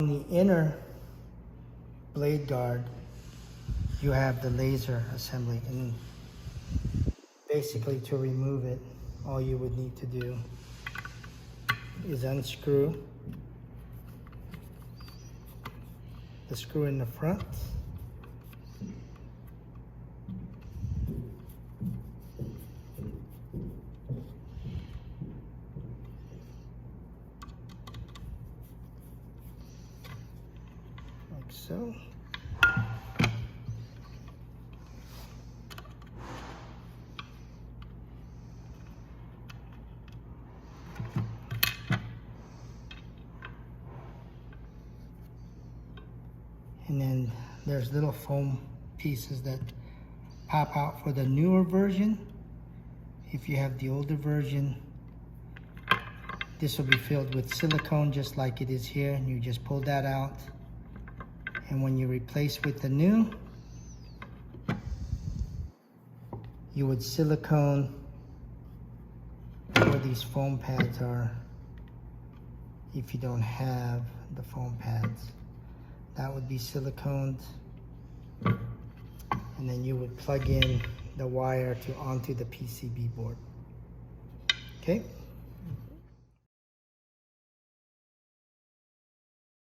On the inner blade guard, you have the laser assembly, and basically to remove it, all you would need to do is unscrew the screw in the front, like so. And then there's little foam pieces that pop out for the newer version. If you have the older version, this will be filled with silicone just like it is here, and you just pull that out. And when you replace with the new, you would silicone where these foam pads are if you don't have the foam pads. That would be siliconed, and then you would plug in the wire onto the PCB board. Okay?